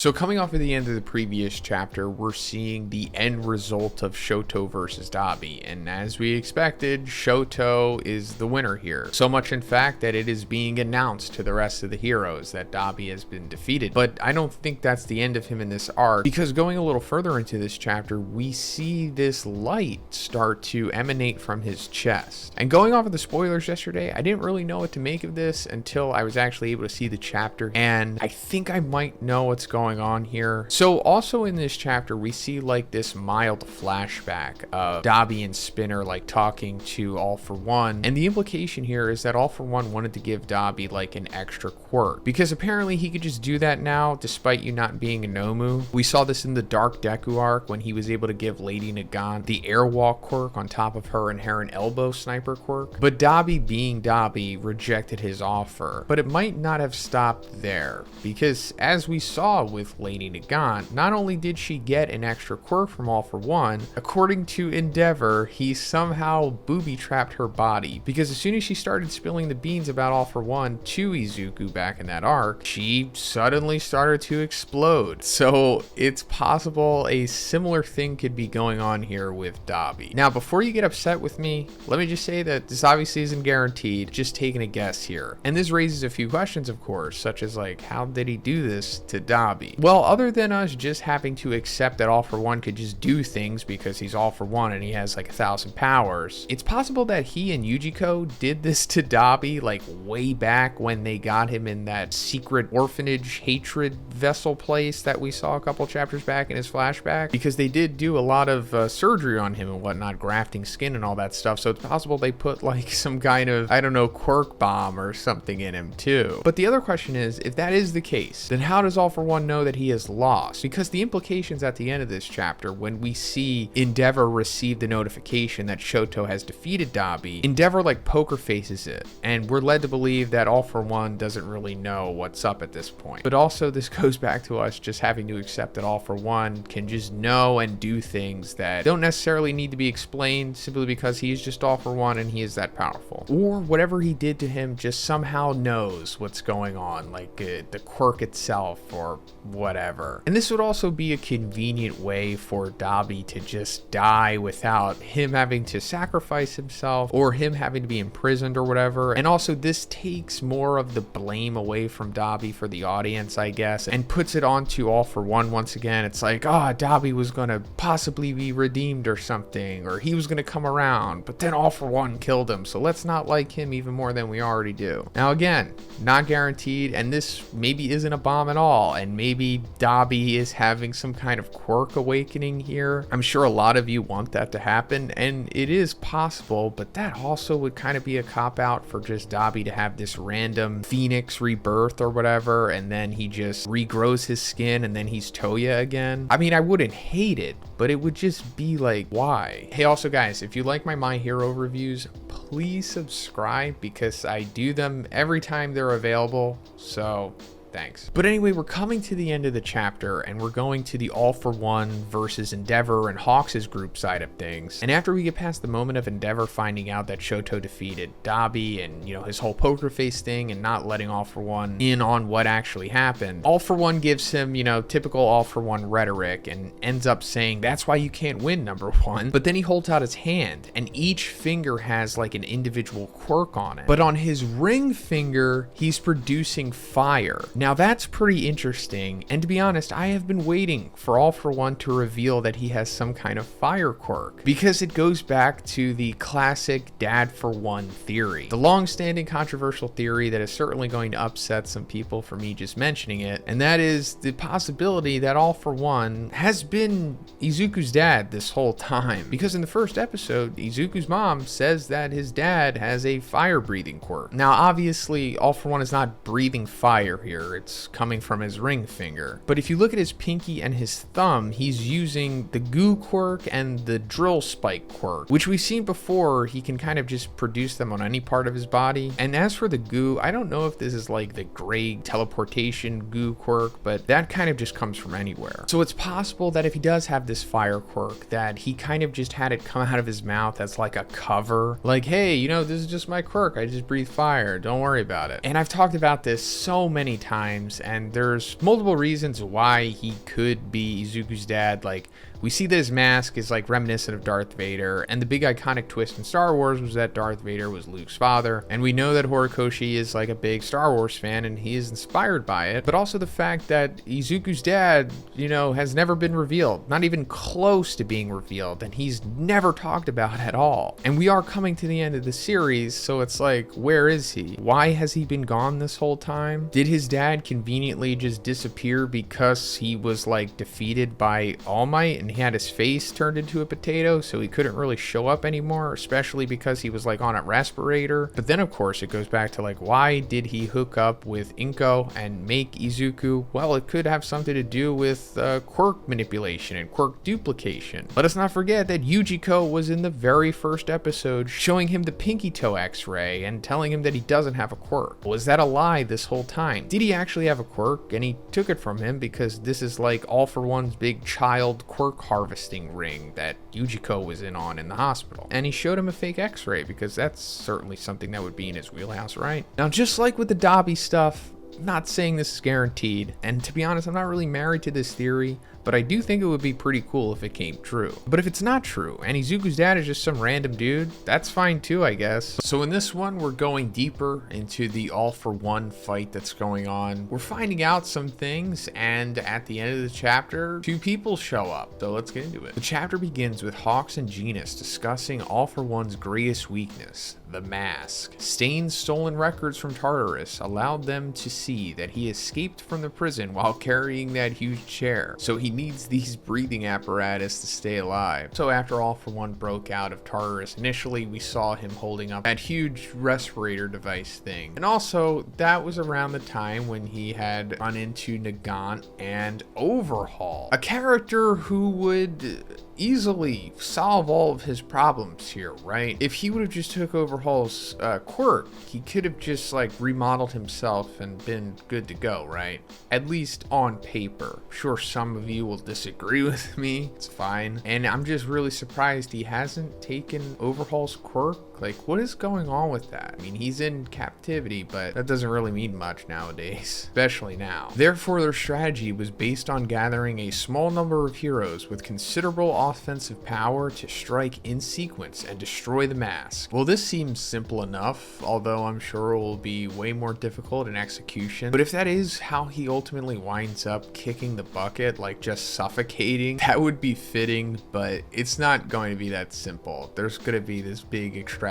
So coming off of the end of the previous chapter, we're seeing the end result of Shoto versus Dabi. And as we expected, Shoto is the winner here. So much in fact that it is being announced to the rest of the heroes that Dabi has been defeated. But I don't think that's the end of him in this arc, because going a little further into this chapter, we see this light start to emanate from his chest. And going off of the spoilers yesterday, I didn't really know what to make of this until I was actually able to see the chapter. And I think I might know what's going on here. So also in this chapter, we see like this mild flashback of Dabi and Spinner like talking to All For One, and the implication here is that All For One wanted to give Dabi like an extra quirk, because apparently he could just do that now despite you not being a Nomu. We saw this in the Dark Deku arc when he was able to give Lady Nagant the airwalk quirk on top of her inherent elbow sniper quirk, but Dabi, being Dabi, rejected his offer. But it might not have stopped there, because as we saw with Lady Nagant, not only did she get an extra quirk from All For One, according to Endeavor, he somehow booby-trapped her body, because as soon as she started spilling the beans about All For One to Izuku back in that arc, she suddenly started to explode. So it's possible a similar thing could be going on here with Dabi. Now, before you get upset with me, let me just say that this obviously isn't guaranteed, just taking a guess here. And this raises a few questions, of course, such as like, how did he do this to Dabi? Well, other than us just having to accept that All For One could just do things because he's All For One and he has like 1,000 powers, it's possible that he and Yujiko did this to Dabi like way back when they got him in that secret orphanage hatred vessel place that we saw a couple chapters back in his flashback, because they did do a lot of surgery on him and whatnot, grafting skin and all that stuff. So it's possible they put like some kind of, I don't know, quirk bomb or something in him too. But the other question is, if that is the case, then how does All For One know that he has lost? Because the implications at the end of this chapter, when we see Endeavor receive the notification that Shoto has defeated Dabi, Endeavor like poker faces it, and we're led to believe that All For One doesn't really know what's up at this point. But also this goes back to us just having to accept that All For One can just know and do things that don't necessarily need to be explained, simply because he's just All For One and he is that powerful. Or whatever he did to him just somehow knows what's going on, like the quirk itself or whatever. And this would also be a convenient way for Dabi to just die without him having to sacrifice himself or him having to be imprisoned or whatever. And also this takes more of the blame away from Dabi for the audience, I guess, and puts it onto All For One once again. It's like, Dabi was gonna possibly be redeemed or something, or he was gonna come around, but then All For One killed him, so let's not like him even more than we already do. Now again, not guaranteed, and this maybe isn't a bomb at all, and maybe Dabi is having some kind of quirk awakening here. I'm sure a lot of you want that to happen, and it is possible, but that also would kind of be a cop-out for just Dabi to have this random phoenix rebirth or whatever, and then he just regrows his skin and then he's Toya again. I mean, I wouldn't hate it, but it would just be like, why? Hey, also guys, if you like my Hero reviews, please subscribe, because I do them every time they're available, so thanks. But anyway, we're coming to the end of the chapter, and we're going to the All For One versus Endeavor and Hawks' group side of things. And after we get past the moment of Endeavor finding out that Shoto defeated Dabi and, you know, his whole poker face thing and not letting All For One in on what actually happened, All For One gives him, you know, typical All For One rhetoric and ends up saying, that's why you can't win, number one. But then he holds out his hand, and each finger has like an individual quirk on it. But on his ring finger, he's producing fire. Now that's pretty interesting, and to be honest, I have been waiting for All For One to reveal that he has some kind of fire quirk, because it goes back to the classic Dad for One theory, the long-standing controversial theory that is certainly going to upset some people for me just mentioning it, and that is the possibility that All For One has been Izuku's dad this whole time, because in the first episode, Izuku's mom says that his dad has a fire-breathing quirk. Now obviously, All For One is not breathing fire here, it's coming from his ring finger. But if you look at his pinky and his thumb, he's using the goo quirk and the drill spike quirk, which we've seen before. He can kind of just produce them on any part of his body. And as for the goo, I don't know if this is like the gray teleportation goo quirk, but that kind of just comes from anywhere. So it's possible that if he does have this fire quirk, that he kind of just had it come out of his mouth as like a cover, like, hey, you know, this is just my quirk, I just breathe fire, don't worry about it. And I've talked about this so many times times, and there's multiple reasons why he could be Izuku's dad. Like, we see that his mask is like reminiscent of Darth Vader, and the big iconic twist in Star Wars was that Darth Vader was Luke's father, and we know that Horikoshi is like a big Star Wars fan and he is inspired by it, but also the fact that Izuku's dad, you know, has never been revealed, not even close to being revealed, and he's never talked about at all. And we are coming to the end of the series, so it's like, where is he? Why has he been gone this whole time? Did his dad conveniently just disappear because he was like defeated by All Might and he had his face turned into a potato, so he couldn't really show up anymore, especially because he was like on a respirator? But then of course it goes back to like, why did he hook up with Inko and make Izuku? Well, it could have something to do with quirk manipulation and quirk duplication. Let us not forget that Yujiko was in the very first episode showing him the pinky toe x-ray and telling him that he doesn't have a quirk. Was that a lie this whole time? Did he actually have a quirk and he took it from him because this is like All For One's big child quirk harvesting ring that Yujiko was in the hospital? And he showed him a fake x-ray because that's certainly something that would be in his wheelhouse, right? Now, just like with the Dabi stuff, I'm not saying this is guaranteed, and to be honest, I'm not really married to this theory, but I do think it would be pretty cool if it came true. But if it's not true, and Izuku's dad is just some random dude, that's fine too, I guess. So in this one, we're going deeper into the All For One fight that's going on. We're finding out some things, and at the end of the chapter, two people show up. So let's get into it. The chapter begins with Hawks and Genis discussing All For One's greatest weakness, the mask. Stain's stolen records from Tartarus allowed them to see that he escaped from the prison while carrying that huge chair, so he needs these breathing apparatus to stay alive. So after All For One broke out of Tartarus initially, we saw him holding up that huge respirator device thing. And also, that was around the time when he had run into Nagant and Overhaul, a character who would easily solve all of his problems here, right? If he would have just took Overhaul's quirk, he could have just like remodeled himself and been good to go, right? At least on paper. I'm sure some of you will disagree with me. It's fine. And I'm just really surprised he hasn't taken Overhaul's quirk. Like, what is going on with that? I mean, he's in captivity, but that doesn't really mean much nowadays, especially now. Therefore, their strategy was based on gathering a small number of heroes with considerable offensive power to strike in sequence and destroy the mask. Well, this seems simple enough, although I'm sure it will be way more difficult in execution. But if that is how he ultimately winds up kicking the bucket, like just suffocating, that would be fitting, but it's not going to be that simple. There's going to be this big extravagant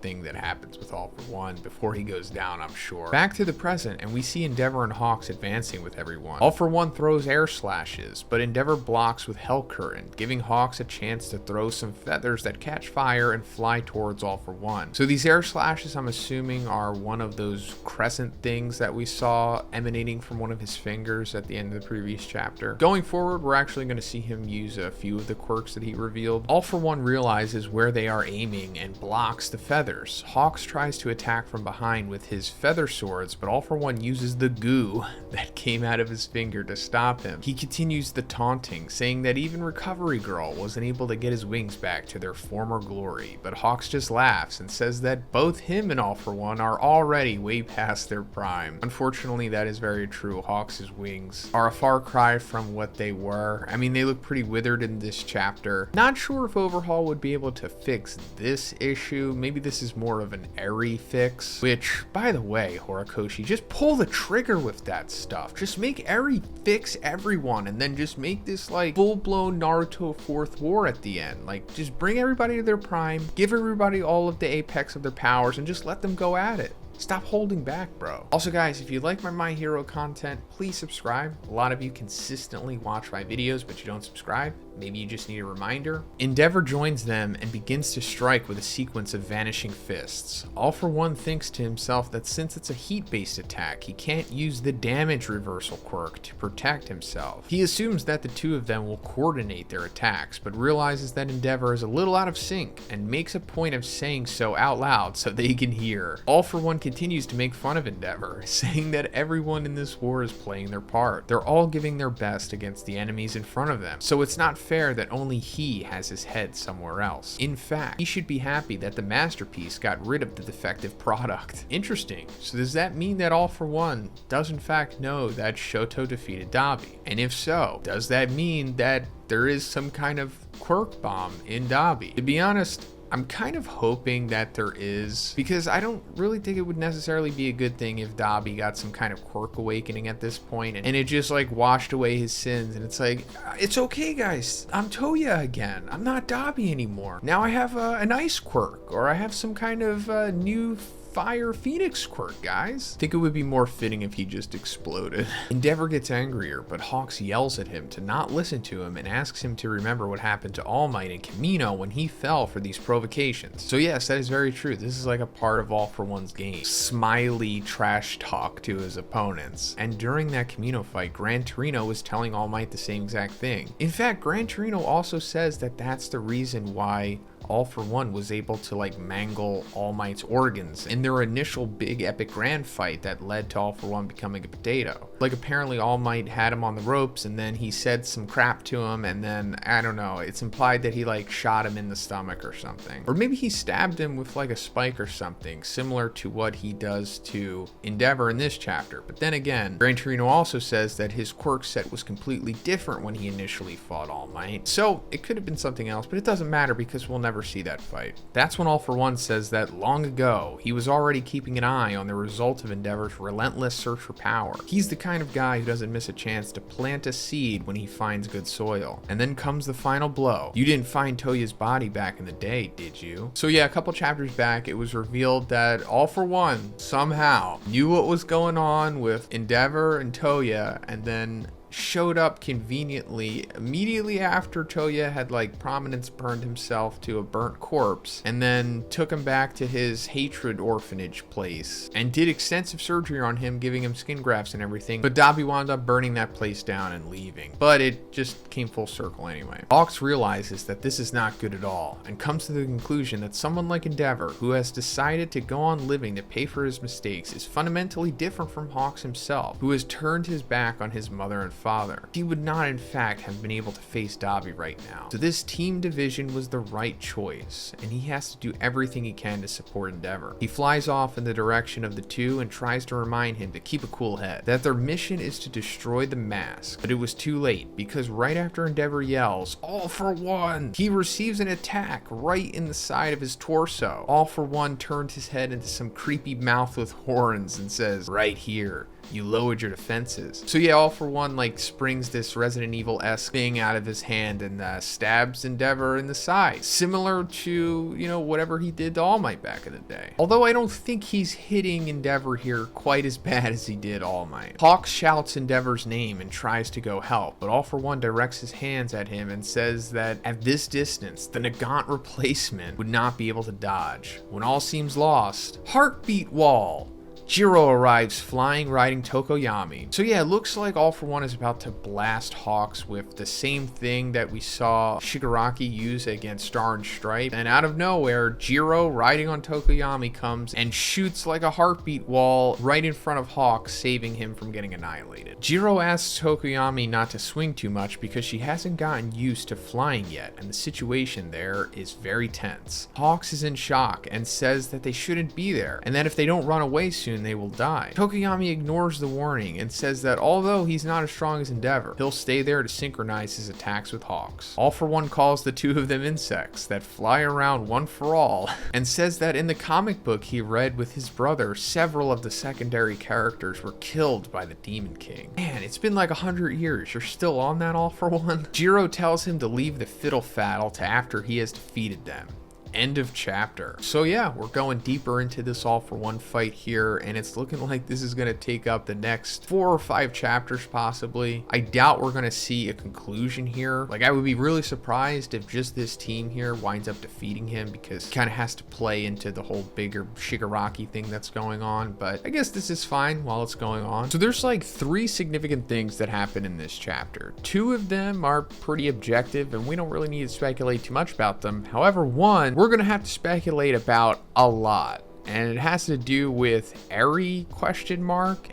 thing that happens with All For One before he goes down, I'm sure. Back to the present, and we see Endeavor and Hawks advancing with everyone. All For One throws air slashes, but Endeavor blocks with Hell Current, giving Hawks a chance to throw some feathers that catch fire and fly towards All For One. So these air slashes, I'm assuming, are one of those crescent things that we saw emanating from one of his fingers at the end of the previous chapter. Going forward, we're actually going to see him use a few of the quirks that he revealed. All For One realizes where they are aiming and blocks the feathers. Hawks tries to attack from behind with his feather swords, but All For One uses the goo that came out of his finger to stop him. He continues the taunting, saying that even Recovery Girl wasn't able to get his wings back to their former glory, but Hawks just laughs and says that both him and All For One are already way past their prime. Unfortunately, that is very true. Hawks' wings are a far cry from what they were. I mean, they look pretty withered in this chapter. Not sure if Overhaul would be able to fix this issue. Maybe this is more of an Eri fix, which, by the way, Horikoshi, just pull the trigger with that stuff. Just make Eri fix everyone and then just make this like full-blown Naruto Fourth War at the end. Like, just bring everybody to their prime, give everybody all of the apex of their powers, and just let them go at it. Stop holding back, bro. Also, guys, if you like my Hero content, please subscribe. A lot of you consistently watch my videos, but you don't subscribe. Maybe you just need a reminder. Endeavor joins them and begins to strike with a sequence of vanishing fists. All For One thinks to himself that since it's a heat-based attack, he can't use the damage reversal quirk to protect himself. He assumes that the two of them will coordinate their attacks, but realizes that Endeavor is a little out of sync and makes a point of saying so out loud so they can hear. All For One continues to make fun of Endeavor, saying that everyone in this war is playing their part. They're all giving their best against the enemies in front of them, so it's not fair that only he has his head somewhere else. In fact, he should be happy that the masterpiece got rid of the defective product. Interesting. So does that mean that All for One does in fact know that Shoto defeated Dabi? And if so, does that mean that there is some kind of quirk bomb in Dabi? To be honest, I'm kind of hoping that there is, because I don't really think it would necessarily be a good thing if Dabi got some kind of quirk awakening at this point and it just like washed away his sins, and it's like, it's okay guys, I'm Toya again, I'm not Dabi anymore. Now I have an ice quirk, or I have some kind of new Fire Phoenix quirk, guys. I think it would be more fitting if he just exploded. Endeavor gets angrier, but Hawks yells at him to not listen to him and asks him to remember what happened to All Might and Kamino when he fell for these provocations. So yes, that is very true. This is like a part of All for One's game. Smiley trash talk to his opponents. And during that Kamino fight, Gran Torino was telling All Might the same exact thing. In fact, Gran Torino also says that that's the reason why All for One was able to like mangle All Might's organs in their initial big epic grand fight that led to All for One becoming a potato. Like apparently All Might had him on the ropes and then he said some crap to him, and then I don't know, it's implied that he like shot him in the stomach or something. Or maybe he stabbed him with like a spike or something, similar to what he does to Endeavor in this chapter. But then again, Gran Torino also says that his quirk set was completely different when he initially fought All Might. So it could have been something else, but it doesn't matter because we'll never see that fight. That's when All for One says that long ago he was already keeping an eye on the result of Endeavor's relentless search for power. He's the kind of guy who doesn't miss a chance to plant a seed when he finds good soil. And then comes the final blow. You didn't find Toya's body back in the day, did you? So yeah, a couple chapters back it was revealed that All for One somehow knew what was going on with Endeavor and Toya, and then showed up conveniently immediately after Toya had like prominence burned himself to a burnt corpse, and then took him back to his hatred orphanage place and did extensive surgery on him, giving him skin grafts and everything. But Dabi wound up burning that place down and leaving. But it just came full circle anyway. Hawks realizes that this is not good at all and comes to the conclusion that someone like Endeavor, who has decided to go on living to pay for his mistakes, is fundamentally different from Hawks himself, who has turned his back on his mother and father. He would not in fact have been able to face Dabi right now. So this team division was the right choice, and he has to do everything he can to support Endeavor. He flies off in the direction of the two and tries to remind him to keep a cool head, that their mission is to destroy the mask. But it was too late, because right after Endeavor yells, "All for One!" he receives an attack right in the side of his torso. All for One turned his head into some creepy mouth with horns and says, "Right here. You lowered your defenses." So yeah, All for One like springs this Resident Evil-esque thing out of his hand and stabs Endeavor in the side, similar to, you know, whatever he did to All Might back in the day. Although I don't think he's hitting Endeavor here quite as bad as he did All Might. Hawk shouts Endeavor's name and tries to go help, but All for One directs his hands at him and says that at this distance, the Nagant replacement would not be able to dodge. When all seems lost, heartbeat wall! Jiro arrives flying, riding Tokoyami. So yeah, it looks like All for One is about to blast Hawks with the same thing that we saw Shigaraki use against Star and Stripe. And out of nowhere, Jiro riding on Tokoyami comes and shoots like a heartbeat wall right in front of Hawks, saving him from getting annihilated. Jiro asks Tokoyami not to swing too much because she hasn't gotten used to flying yet, and the situation there is very tense. Hawks is in shock and says that they shouldn't be there, and that if they don't run away soon, they will die. Tokoyami ignores the warning and says that although he's not as strong as Endeavor, he'll stay there to synchronize his attacks with Hawks. All for One calls the two of them insects that fly around one for all, and says that in the comic book he read with his brother, several of the secondary characters were killed by the Demon King. Man, it's been like 100 years. You're still on that, All for One? Jiro tells him to leave the fiddle faddle to after he has defeated them. End of chapter. So yeah, we're going deeper into this All for One fight here, and it's looking like this is going to take up the next 4 or 5 chapters possibly. I doubt we're going to see a conclusion here. Like, I would be really surprised if just this team here winds up defeating him, because it kind of has to play into the whole bigger Shigaraki thing that's going on, but I guess this is fine while it's going on. So there's like 3 significant things that happen in this chapter. 2 of them are pretty objective and we don't really need to speculate too much about them. However, one, we're gonna have to speculate about a lot, and it has to do with Eri ?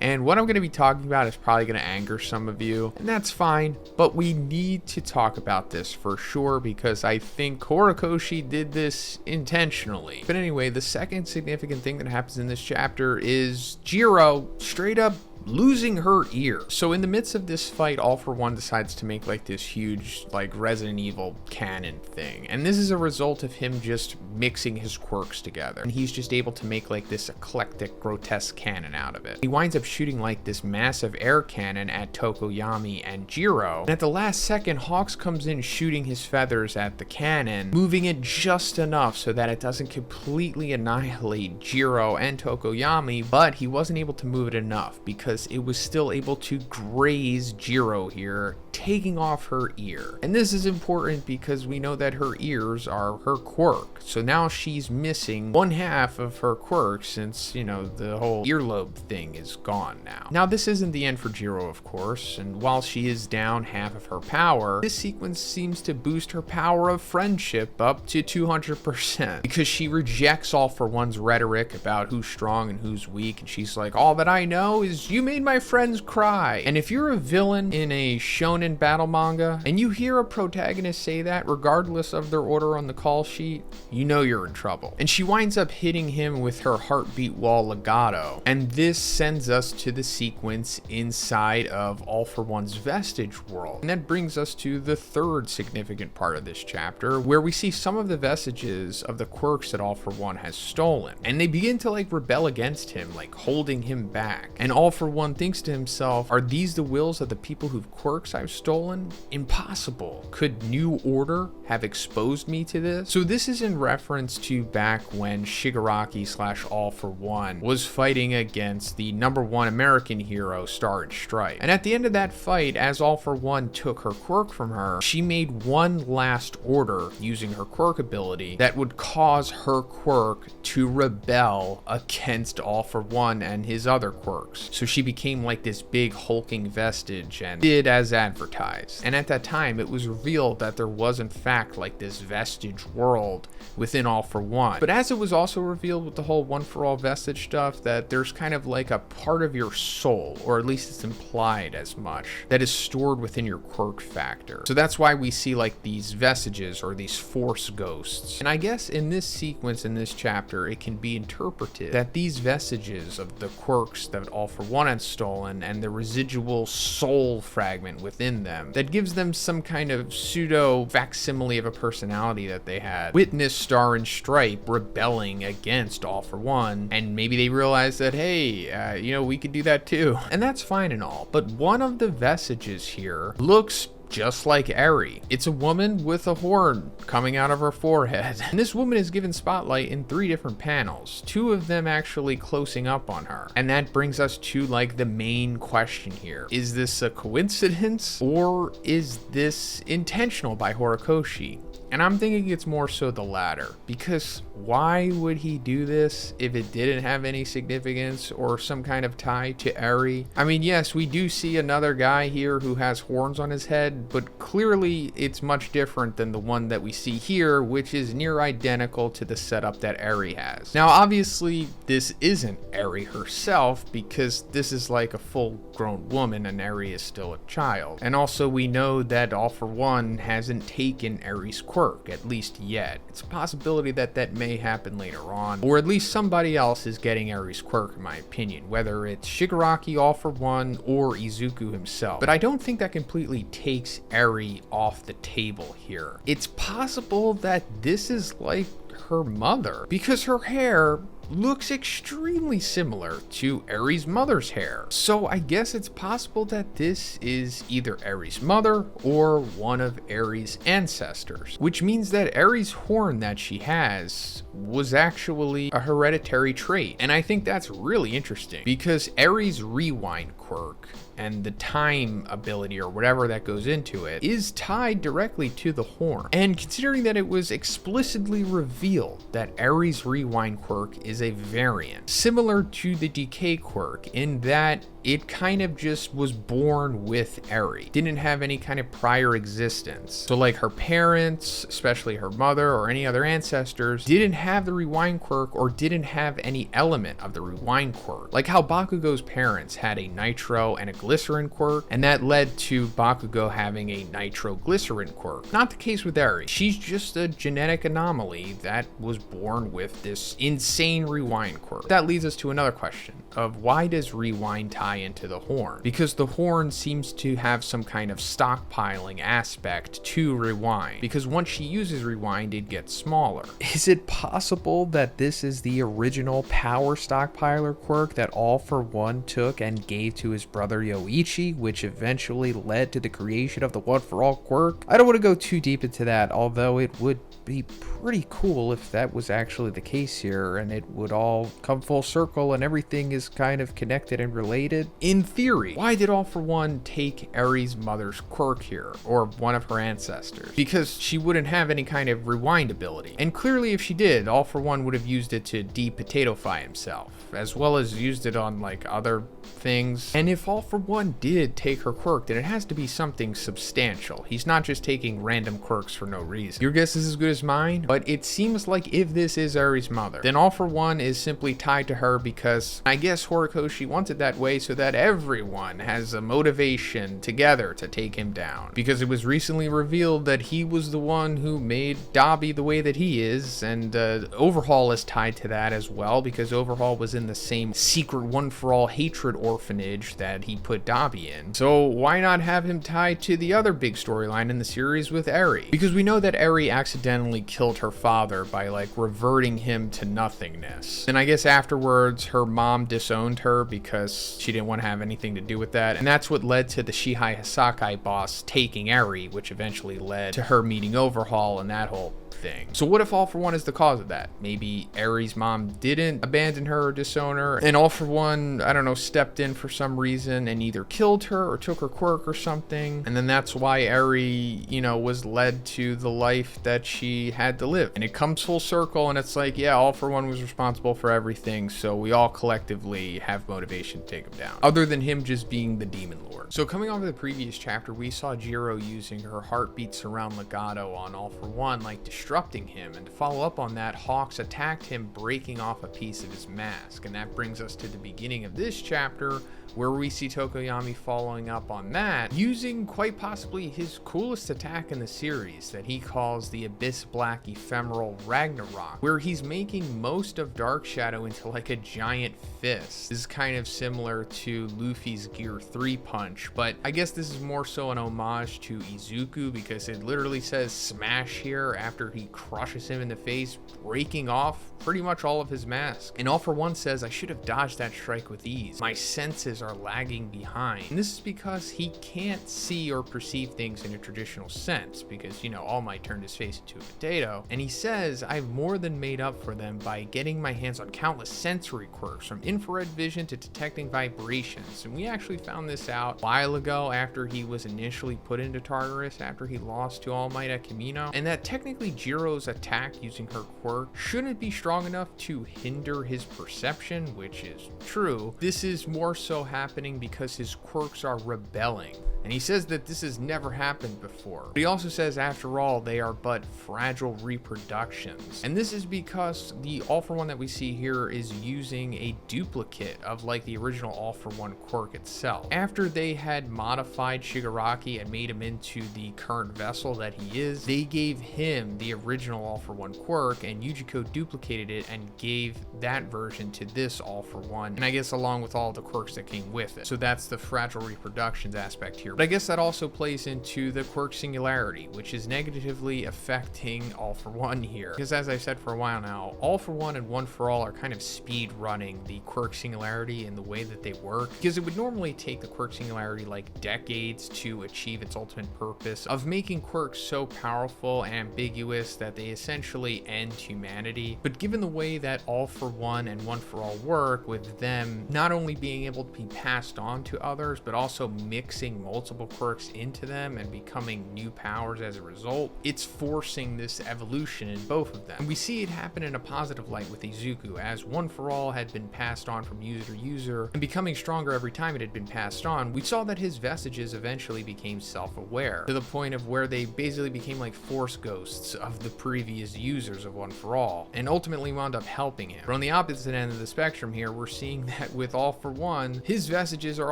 And what I'm going to be talking about is probably going to anger some of you, and that's fine, but we need to talk about this for sure because I think Horikoshi did this intentionally. But anyway, the second significant thing that happens in this chapter is Jiro straight up losing her ear. So in the midst of this fight, All For One decides to make like this huge like Resident Evil cannon thing, and this is a result of him just mixing his quirks together, and he's just able to make like this eclectic grotesque cannon out of it. He winds up shooting like this massive air cannon at Tokoyami and Jiro, and at the last second Hawks comes in shooting his feathers at the cannon, moving it just enough so that it doesn't completely annihilate Jiro and Tokoyami, but he wasn't able to move it enough because it was still able to graze Jiro here, taking off her ear. And this is important because we know that her ears are her quirk. So now she's missing one half of her quirk since, you know, the whole earlobe thing is gone now. Now this isn't the end for Jiro, of course, and while she is down half of her power, this sequence seems to boost her power of friendship up to 200% because she rejects All For One's rhetoric about who's strong and who's weak, and she's like, all that I know is you made my friends cry. And if you're a villain in a shonen battle manga and you hear a protagonist say that regardless of their order on the call sheet, you know you're in trouble. And she winds up hitting him with her heartbeat wall legato, and this sends us to the sequence inside of All For One's vestige world. And that brings us to the third significant part of this chapter, where we see some of the vestiges of the quirks that All For One has stolen, and they begin to like rebel against him, like holding him back. And All For One thinks to himself, are these the wills of the people whose quirks I've stolen? Impossible. Could New Order have exposed me to this? So this is in reference to back when Shigaraki / All For One was fighting against the #1 American hero, Star and Stripe. And at the end of that fight, as All For One took her quirk from her, she made one last order using her quirk ability that would cause her quirk to rebel against All For One and his other quirks. So she became like this big hulking vestige and did as advertised. And at that time, it was revealed that there was in fact like this vestige world within All For One. But as it was also revealed with the whole One For All vestige stuff, that there's kind of like a part of your soul, or at least it's implied as much, that is stored within your quirk factor. So that's why we see like these vestiges or these force ghosts. And I guess in this sequence, in this chapter, it can be interpreted that these vestiges of the quirks that All For One had stolen and the residual soul fragment within them that gives them some kind of pseudo facsimile of a personality that they had, witnessed Star and Stripe rebelling against All For One, and maybe they realized that, hey, you know, we could do that too. And that's fine and all, but one of the vestiges here looks just like Eri. It's a woman with a horn coming out of her forehead. And this woman is given spotlight in 3 different panels, 2 of them actually closing up on her. And that brings us to like the main question here. Is this a coincidence, or is this intentional by Horikoshi? And I'm thinking it's more so the latter, because why would he do this if it didn't have any significance or some kind of tie to Eri? I mean, yes, we do see another guy here who has horns on his head, but clearly it's much different than the one that we see here, which is near identical to the setup that Eri has. Now, obviously, this isn't Eri herself, because this is like a full-grown woman and Eri is still a child. And also, we know that All For One hasn't taken Eri's quirk, at least yet. It's a possibility that that may happen later on, or at least somebody else is getting Eri's quirk, in my opinion, whether it's Shigaraki, All For One, or Izuku himself. But I don't think that completely takes Eri off the table here. It's possible that this is like her mother, because her hair looks extremely similar to Eri's mother's hair. So I guess it's possible that this is either Eri's mother or one of Eri's ancestors, which means that Eri's horn that she has was actually a hereditary trait. And I think that's really interesting, because Eri's rewind quirk and the time ability or whatever that goes into it is tied directly to the horn. And considering that it was explicitly revealed that Eri's rewind quirk is a variant, similar to the decay quirk in that it kind of just was born with Eri, didn't have any kind of prior existence. So like her parents, especially her mother or any other ancestors, didn't have the rewind quirk or didn't have any element of the rewind quirk. Like how Bakugo's parents had a nitro and a glycerin quirk, and that led to Bakugo having a nitroglycerin quirk. Not the case with Eri. She's just a genetic anomaly that was born with this insane rewind quirk. That leads us to another question of why does rewind tie into the horn? Because the horn seems to have some kind of stockpiling aspect to rewind, because once she uses rewind it gets smaller. Is it possible that this is the original power stockpiler quirk that All For One took and gave to his brother Yoichi, which eventually led to the creation of the One For All quirk? I don't want to go too deep into that, although it would be pretty cool if that was actually the case here and it would all come full circle and everything is kind of connected and related. In theory, why did All For One take Eri's mother's quirk here, or one of her ancestors? Because she wouldn't have any kind of rewind ability. And clearly if she did, All For One would have used it to de-potatofy himself, as well as used it on like other things. And if All For One did take her quirk, then it has to be something substantial. He's not just taking random quirks for no reason. Your guess is as good as mine, but it seems like if this is Eri's mother, then All For One is simply tied to her because I guess Horikoshi wants it that way so that everyone has a motivation together to take him down. Because it was recently revealed that he was the one who made Dabi the way that he is, and Overhaul is tied to that as well because Overhaul was in the same secret One For All hatred orphanage that he put Dabi in. So why not have him tied to the other big storyline in the series with Eri? Because we know that Eri accidentally killed her father by like reverting him to nothingness. And I guess afterwards her mom disowned her because she didn't want to have anything to do with that. And that's what led to the Shihai Hasakai boss taking Eri, which eventually led to her meeting Overhaul and that whole thing. So what if All For One is the cause of that? Maybe Eri's mom didn't abandon her or disown her, and All For One, I don't know, stepped in for some reason and either killed her or took her quirk or something, and then that's why Eri, you know, was led to the life that she had to live. And it comes full circle and it's like, yeah, All For One was responsible for everything, so we all collectively have motivation to take him down, other than him just being the demon lord. So coming off of the previous chapter, we saw Jiro using her heartbeat surround legato on All For One, like disrupting him, and to follow up on that, Hawks attacked him, breaking off a piece of his mask. And that brings us to the beginning of this chapter, where we see Tokoyami following up on that, using quite possibly his coolest attack in the series that he calls the Abyss Black Ephemeral Ragnarok, where he's making most of Dark Shadow into like a giant fist. This is kind of similar to Luffy's Gear 3 punch, but I guess this is more so an homage to Izuku because it literally says smash here after he crushes him in the face, breaking off pretty much all of his mask. And All For One says, I should have dodged that strike with ease. My senses are lagging behind. And this is because he can't see or perceive things in a traditional sense because, you know, All Might turned his face into a potato. And he says, I've more than made up for them by getting my hands on countless sensory quirks, from infrared vision to detecting vibrations. And we actually found this out a while ago after he was initially put into Tartarus after he lost to All Might at Kamino. And that technically Jiro's attack using her quirk shouldn't be strong enough to hinder his perception, which is true. This is more so happening because his quirks are rebelling. And he says that this has never happened before. But he also says, after all, they are but fragile reproductions. And this is because the All For One that we see here is using a duplicate of like the original All For One quirk itself. After they had modified Shigaraki and made him into the current vessel that he is, they gave him the original All For One quirk, and Yujiko duplicated it and gave that version to this All For One. And I guess along with all the quirks that came with it. So that's the fragile reproductions aspect here. But I guess that also plays into the quirk singularity, which is negatively affecting All For One here. Because as I've said for a while now, All For One and One For All are kind of speed running the quirk singularity in the way that they work. Because it would normally take the quirk singularity like decades to achieve its ultimate purpose of making quirks so powerful and ambiguous that they essentially end humanity. But given the way that All For One and One For All work, with them not only being able to be passed on to others, but also mixing multiple quirks into them and becoming new powers as a result, it's forcing this evolution in both of them. And we see it happen in a positive light with Izuku, as One For All had been passed on from user to user and becoming stronger every time it had been passed on. We saw that his vestiges eventually became self-aware to the point of where they basically became like force ghosts of the previous users of One For All, and ultimately wound up helping him. But on the opposite end of the spectrum here, we're seeing that with All For One, his vestiges are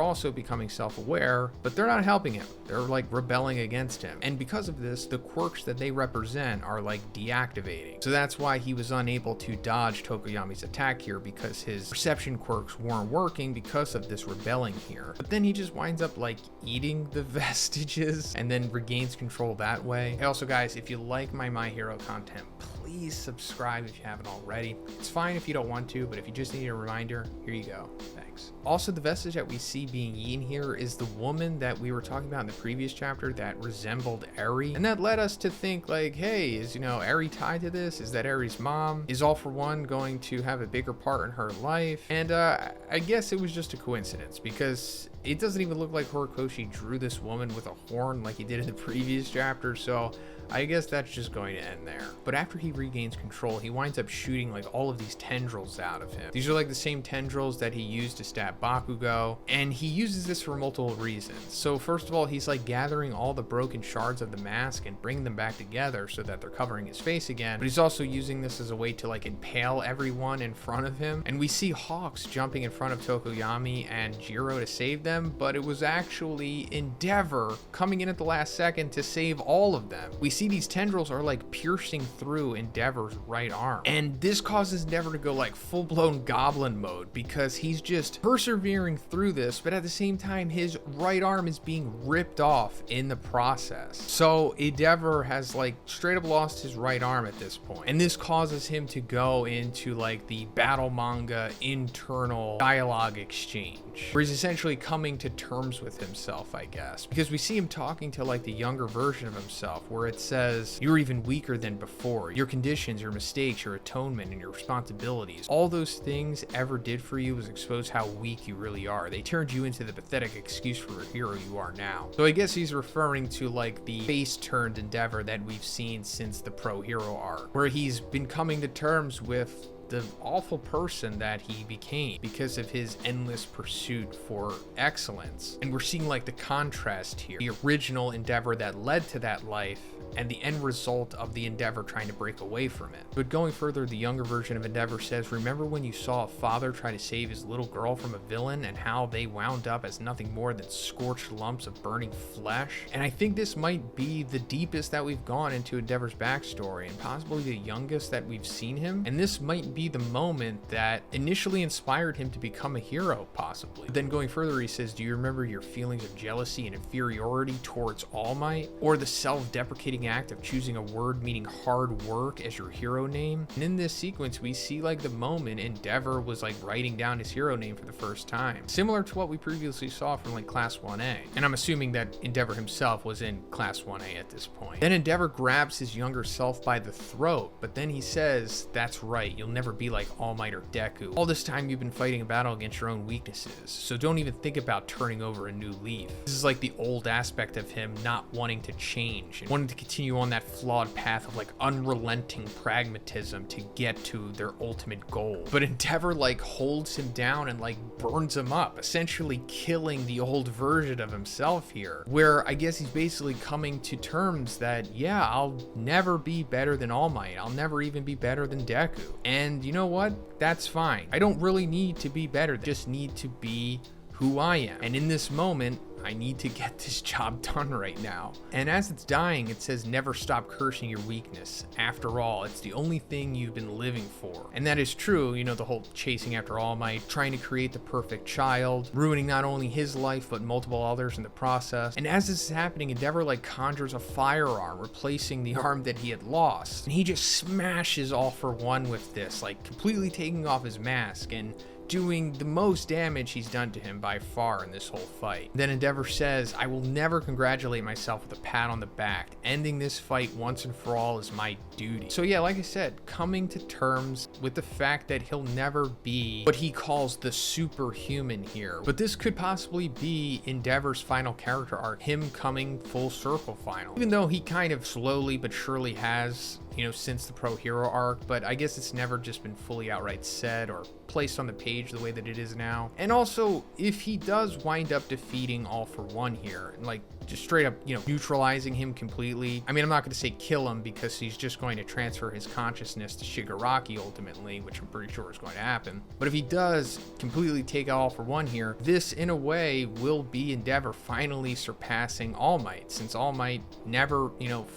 also becoming self-aware, but they're not helping him. They're like rebelling against him. And because of this, the quirks that they represent are like deactivating. So that's why he was unable to dodge Tokoyami's attack here, because his perception quirks weren't working because of this rebelling here. But then he just winds up like eating the vestiges and then regains control that way. Hey, also guys, if you like my Hero content, please subscribe if you haven't already. It's fine if you don't want to, but if you just need a reminder, here you go. Thanks. Also, the vestige that we see being eaten here is the woman that we were talking about in the previous chapter that resembled Eri. And that led us to think like, hey, is, Eri tied to this? Is that Eri's mom? Is All For One going to have a bigger part in her life? And I guess it was just a coincidence, because it doesn't even look like Horikoshi drew this woman with a horn like he did in the previous chapter, so I guess that's just going to end there. But after he regains control, he winds up shooting like all of these tendrils out of him. These are like the same tendrils that he used to stab Bakugo, and he uses this for multiple reasons. So first of all, he's like gathering all the broken shards of the mask and bringing them back together so that they're covering his face again, but he's also using this as a way to like impale everyone in front of him. And we see Hawks jumping in front of Tokoyami and Jiro to save them, but it was actually Endeavor coming in at the last second to save all of them. We see these tendrils are like piercing through Endeavor's right arm, and this causes Endeavor to go like full-blown goblin mode, because he's just persevering through this, but at the same time his right arm is being ripped off in the process. So Endeavor has like straight up lost his right arm at this point, and this causes him to go into like the battle manga internal dialogue exchange, where he's essentially coming to terms with himself, I guess, because we see him talking to like the younger version of himself, where it says, "You're even weaker than before. Your conditions, your mistakes, your atonement, and your responsibilities, all those things ever did for you was expose how weak you really are. They turned you into the pathetic excuse for a hero you are now." So I guess he's referring to like the face-turned Endeavor that we've seen since the Pro Hero arc, where he's been coming to terms with the awful person that he became because of his endless pursuit for excellence. And we're seeing like the contrast here, the original Endeavor that led to that life and the end result of the Endeavor trying to break away from it. But going further, the younger version of Endeavor says, "Remember when you saw a father try to save his little girl from a villain and how they wound up as nothing more than scorched lumps of burning flesh?" And I think this might be the deepest that we've gone into Endeavor's backstory, and possibly the youngest that we've seen him. And this might be the moment that initially inspired him to become a hero, possibly. But then going further, he says, "Do you remember your feelings of jealousy and inferiority towards All Might? Or the self-deprecating act of choosing a word meaning hard work as your hero name?" And in this sequence, we see like the moment Endeavor was like writing down his hero name for the first time, similar to what we previously saw from like Class 1A. And I'm assuming that Endeavor himself was in Class 1A at this point. Then Endeavor grabs his younger self by the throat, but then he says, "That's right, you'll never be like All Might or Deku. All this time you've been fighting a battle against your own weaknesses, so don't even think about turning over a new leaf." This is like the old aspect of him not wanting to change and wanting to continue on that flawed path of like unrelenting pragmatism to get to their ultimate goal. But Endeavor like holds him down and like burns him up, essentially killing the old version of himself here, where I guess he's basically coming to terms that, yeah, I'll never be better than All Might. I'll never even be better than Deku. And you know what? That's fine. I don't really need to be better. I just need to be who I am. And in this moment, I need to get this job done right now. And as it's dying, it says, "Never stop cursing your weakness. After all, it's the only thing you've been living for." And that is true, the whole chasing after All Might, trying to create the perfect child, ruining not only his life, but multiple others in the process. And as this is happening, Endeavor like conjures a firearm, replacing the arm that he had lost. And he just smashes All For One with this, like completely taking off his mask and doing the most damage he's done to him by far in this whole fight. Then Endeavor says, "I will never congratulate myself with a pat on the back. Ending this fight once and for all is my duty." So yeah, like I said, coming to terms with the fact that he'll never be what he calls the superhuman here. But this could possibly be Endeavor's final character arc, him coming full circle final. Even though he kind of slowly but surely has, since the Pro Hero arc, but I guess it's never just been fully outright said or placed on the page the way that it is now. And also, if he does wind up defeating All For One here, and like just straight up, neutralizing him completely. I mean, I'm not going to say kill him because he's just going to transfer his consciousness to Shigaraki ultimately, which I'm pretty sure is going to happen. But if he does completely take out All For One here, this in a way will be Endeavor finally surpassing All Might, since All Might never,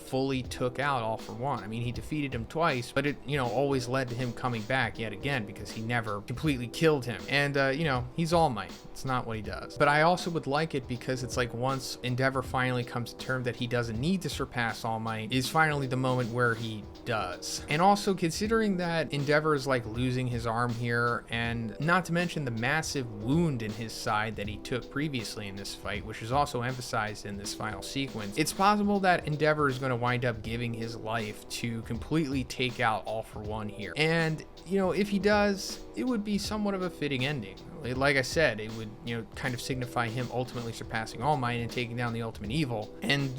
fully took out All For One. I mean, he defeated him twice, but it, always led to him coming back yet again because he never completely killed him. And, he's All Might. It's not what he does. But I also would like it because it's like once Endeavor finally comes to terms that he doesn't need to surpass All Might is finally the moment where he does. And also considering that Endeavor is like losing his arm here, and not to mention the massive wound in his side that he took previously in this fight, which is also emphasized in this final sequence, it's possible that Endeavor is going to wind up giving his life to completely take out All For One here. And if he does, it would be somewhat of a fitting ending. Like I said, it would, kind of signify him ultimately surpassing All Might and taking down the ultimate evil, and,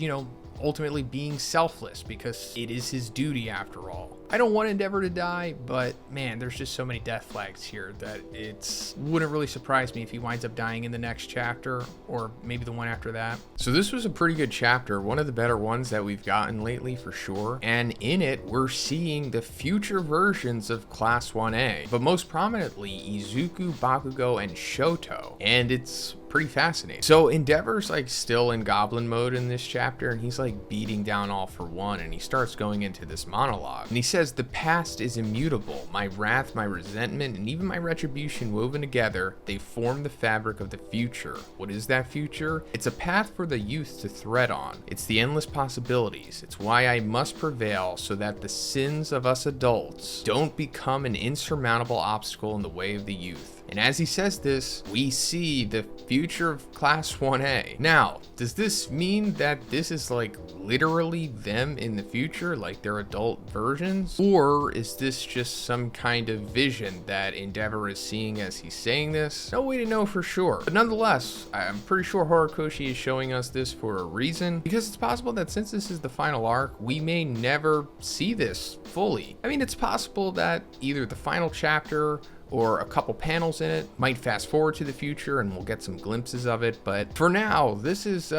ultimately being selfless because it is his duty after all. I don't want Endeavor to die, but man, there's just so many death flags here that it wouldn't really surprise me if he winds up dying in the next chapter or maybe the one after that. So this was a pretty good chapter, one of the better ones that we've gotten lately for sure. And in it, we're seeing the future versions of Class 1A, but most prominently Izuku, Bakugo, and Shoto. And it's pretty fascinating. So Endeavor's like still in goblin mode in this chapter, and he's like beating down All For One, and he starts going into this monologue. And he says, "The past is immutable. My wrath, my resentment, and even my retribution woven together, they form the fabric of the future. What is that future? It's a path for the youth to tread on. It's the endless possibilities. It's why I must prevail so that the sins of us adults don't become an insurmountable obstacle in the way of the youth." And as he says this, we see the future of Class 1A. Now, does this mean that this is like literally them in the future, like their adult versions? Or is this just some kind of vision that Endeavor is seeing as he's saying this? No way to know for sure. But nonetheless, I'm pretty sure Horikoshi is showing us this for a reason, because it's possible that since this is the final arc, we may never see this fully. I mean, it's possible that either the final chapter or a couple panels in it might fast forward to the future and we'll get some glimpses of it, but for now this is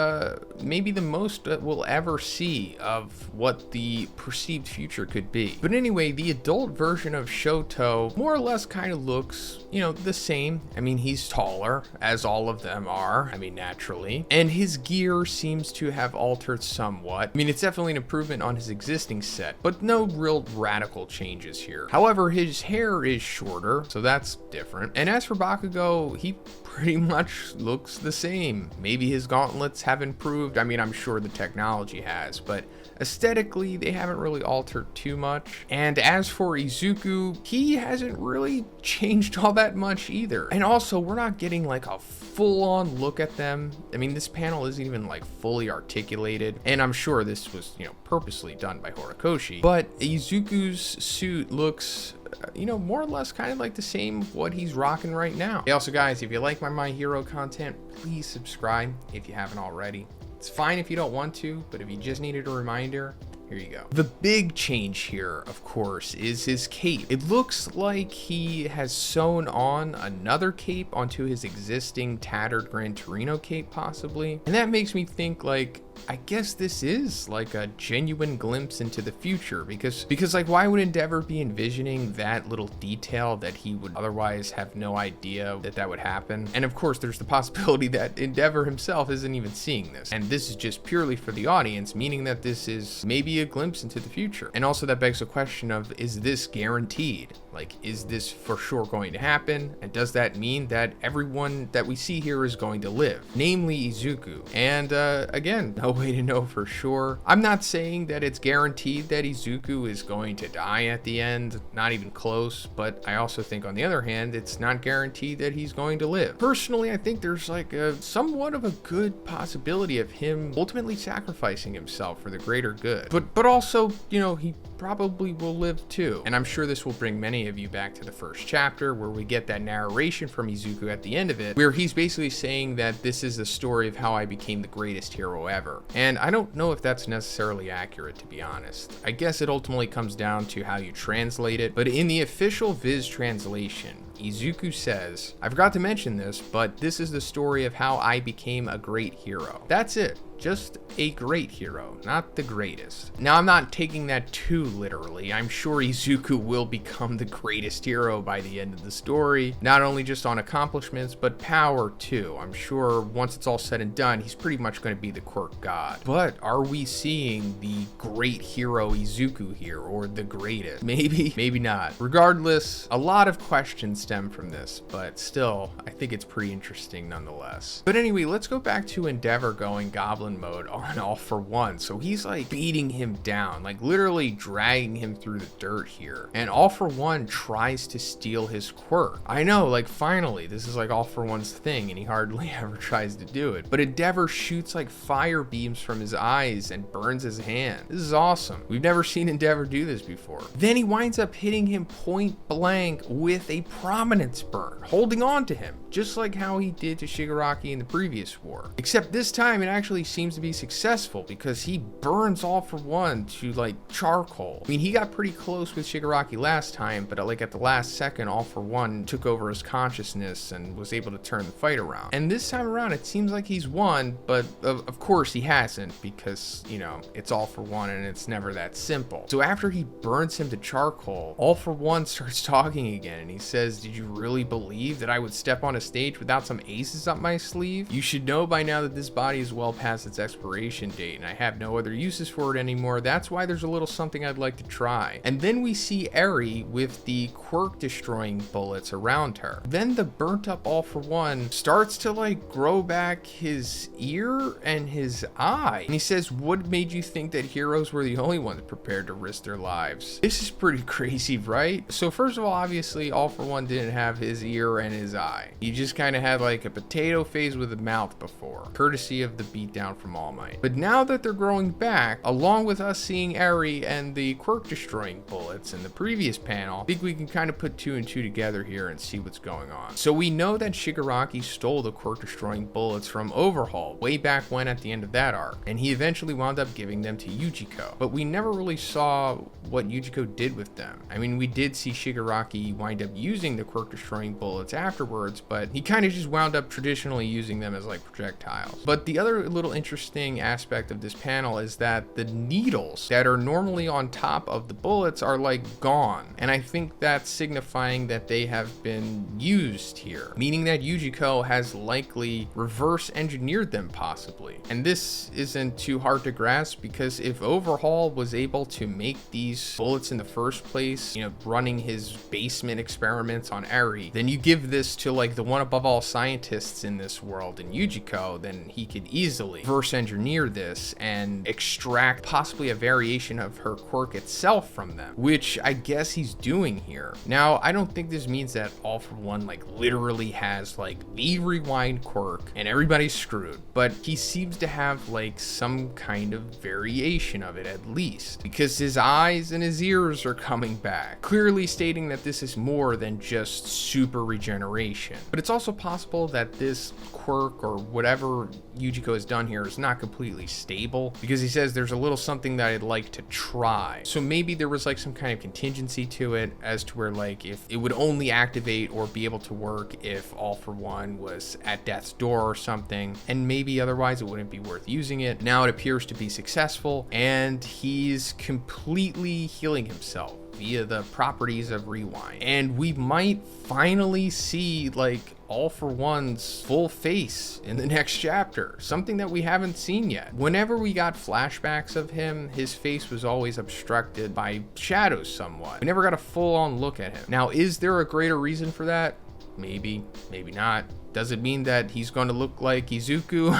maybe the most that we'll ever see of what the perceived future could be. But anyway, the adult version of Shoto more or less kind of looks, the same. I mean, he's taller, as all of them are, naturally, and his gear seems to have altered somewhat. I mean, it's definitely an improvement on his existing set, but no real radical changes here. However, his hair is shorter, so that's different. And as for Bakugo, he pretty much looks the same. Maybe his gauntlets have improved. I mean, I'm sure the technology has, but aesthetically, they haven't really altered too much. And as for Izuku, he hasn't really changed all that much either. And also, we're not getting like a full-on look at them. I mean, this panel isn't even like fully articulated, and I'm sure this was, purposely done by Horikoshi. But Izuku's suit looks more or less kind of like the same what he's rocking right now. Hey, also guys, if you like my Hero content, please subscribe if you haven't already. It's fine if you don't want to, but if you just needed a reminder, here you go. The big change here, of course, is his cape. It looks like he has sewn on another cape onto his existing tattered Gran Torino cape, possibly. And that makes me think like, I guess this is like a genuine glimpse into the future, because like, why would Endeavor be envisioning that little detail that he would otherwise have no idea that would happen? And of course, there's the possibility that Endeavor himself isn't even seeing this, and this is just purely for the audience, meaning that this is maybe a glimpse into the future. And also that begs the question of, is this guaranteed? Like, is this for sure going to happen? And does that mean that everyone that we see here is going to live, namely Izuku? And again, no no way to know for sure. I'm not saying that it's guaranteed that Izuku is going to die at the end, not even close, but I also think on the other hand, it's not guaranteed that he's going to live. Personally, I think there's like a somewhat of a good possibility of him ultimately sacrificing himself for the greater good. But also, you know, he probably will live too. And I'm sure this will bring many of you back to the first chapter where we get that narration from Izuku at the end of it, where he's basically saying that this is the story of how I became the greatest hero ever. And I don't know if that's necessarily accurate, to be honest. I guess it ultimately comes down to how you translate it, but in the official Viz translation, Izuku says, I forgot to mention this, but this is the story of how I became a great hero. That's it. Just a great hero, not the greatest. Now, I'm not taking that too literally. I'm sure Izuku will become the greatest hero by the end of the story, not only just on accomplishments, but power too. I'm sure once it's all said and done, he's pretty much going to be the quirk god. But are we seeing the great hero Izuku here, or the greatest? Maybe, maybe not. Regardless, a lot of questions stem from this, but still, I think it's pretty interesting nonetheless. But anyway, let's go back to Endeavor going goblin mode on All For One. So he's like beating him down, like literally dragging him through the dirt here. And All For One tries to steal his quirk. I know, like finally, this is like All For One's thing and he hardly ever tries to do it. But Endeavor shoots like fire beams from his eyes and burns his hand. This is awesome. We've never seen Endeavor do this before. Then he winds up hitting him point blank with a prominence burn, holding on to him, just like how he did to Shigaraki in the previous war. Except this time it actually seems to be successful because he burns All For One to like charcoal. I mean, he got pretty close with Shigaraki last time, but like at the last second, All For One took over his consciousness and was able to turn the fight around. And this time around, it seems like he's won, but of course he hasn't because, you know, it's All For One and it's never that simple. So after he burns him to charcoal, All For One starts talking again and he says, did you really believe that I would step on a stage without some aces up my sleeve? You should know by now that this body is well past its expiration date and I have no other uses for it anymore. That's why there's a little something I'd like to try. And then we see Eri with the quirk destroying bullets around her. Then the burnt up All For One starts to like grow back his ear and his eye. And he says, what made you think that heroes were the only ones prepared to risk their lives? This is pretty crazy, right? So first of all, obviously All For One didn't have his ear and his eye. He just kind of had like a potato face with a mouth before, courtesy of the beatdown from All Might. But now that they're growing back, along with us seeing Eri and the quirk destroying bullets in the previous panel, I think we can kind of put two and two together here and see what's going on. So we know that Shigaraki stole the quirk destroying bullets from Overhaul way back when at the end of that arc, and he eventually wound up giving them to Yujiko. But we never really saw what Yujiko did with them. I mean, we did see Shigaraki wind up using the quirk destroying bullets afterwards, but he kind of just wound up traditionally using them as like projectiles. But the other little interesting aspect of this panel is that the needles that are normally on top of the bullets are like gone. And I think that's signifying that they have been used here, meaning that Yujiko has likely reverse engineered them possibly. And this isn't too hard to grasp because if Overhaul was able to make these bullets in the first place, you know, running his basement experiments on Eri, then you give this to like the one above all scientists in this world in Yujiko, then he could easily reverse engineer this and extract possibly a variation of her quirk itself from them, which I guess he's doing here. Now, I don't think this means that All For One like literally has like the rewind quirk and everybody's screwed, but he seems to have like some kind of variation of it at least, because his eyes and his ears are coming back, clearly stating that this is more than just super regeneration. But it's also possible that this quirk or whatever Yujiko has done here is not completely stable, because he says there's a little something that I'd like to try. So maybe there was like some kind of contingency to it as to where like if it would only activate or be able to work if All For One was at death's door or something, and maybe otherwise it wouldn't be worth using it. Now it appears to be successful and he's completely healing himself via the properties of rewind, and we might finally see like All For One's full face in the next chapter, something that we haven't seen yet. Whenever we got flashbacks of him, his face was always obstructed by shadows somewhat. We never got a full-on look at him. Now, is there a greater reason for that? Maybe, maybe not. Does it mean that he's going to look like Izuku?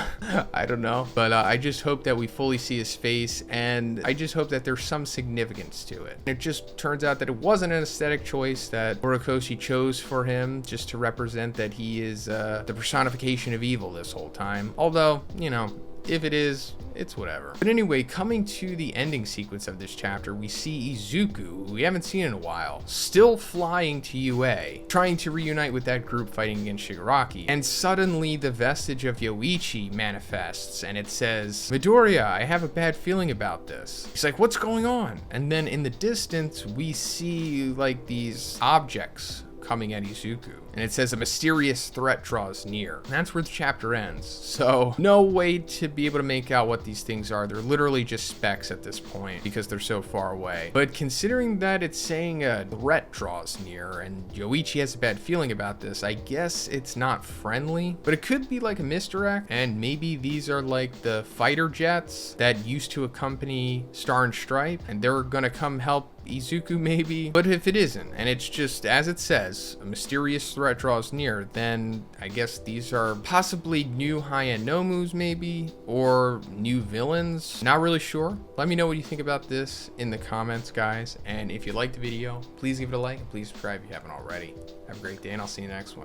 I don't know. But I just hope that we fully see his face, and I just hope that there's some significance to it. It just turns out that it wasn't an aesthetic choice that Horikoshi chose for him, just to represent that he is the personification of evil this whole time. Although, you know, if it is, it's whatever. But anyway, coming to the ending sequence of this chapter, we see Izuku, who we haven't seen in a while, still flying to UA, trying to reunite with that group fighting against Shigaraki. And suddenly the vestige of Yoichi manifests, and it says, "Midoriya, I have a bad feeling about this." He's like, "What's going on?" And then in the distance, we see like these objects coming at Izuku, and it says a mysterious threat draws near. And that's where the chapter ends. So no way to be able to make out what these things are. They're literally just specks at this point because they're so far away. But considering that it's saying a threat draws near and Yoichi has a bad feeling about this, I guess it's not friendly, but it could be like a misdirect, and maybe these are like the fighter jets that used to accompany Star and Stripe, and they're gonna come help Izuku maybe. But if it isn't, and it's just as it says, a mysterious threat draws near, then I guess these are possibly new high-end Nomus maybe, or new villains. Not really sure. Let me know what you think about this in the comments, guys, and if you liked the video, please give it a like and please subscribe if you haven't already. Have a great day, and I'll see you next one.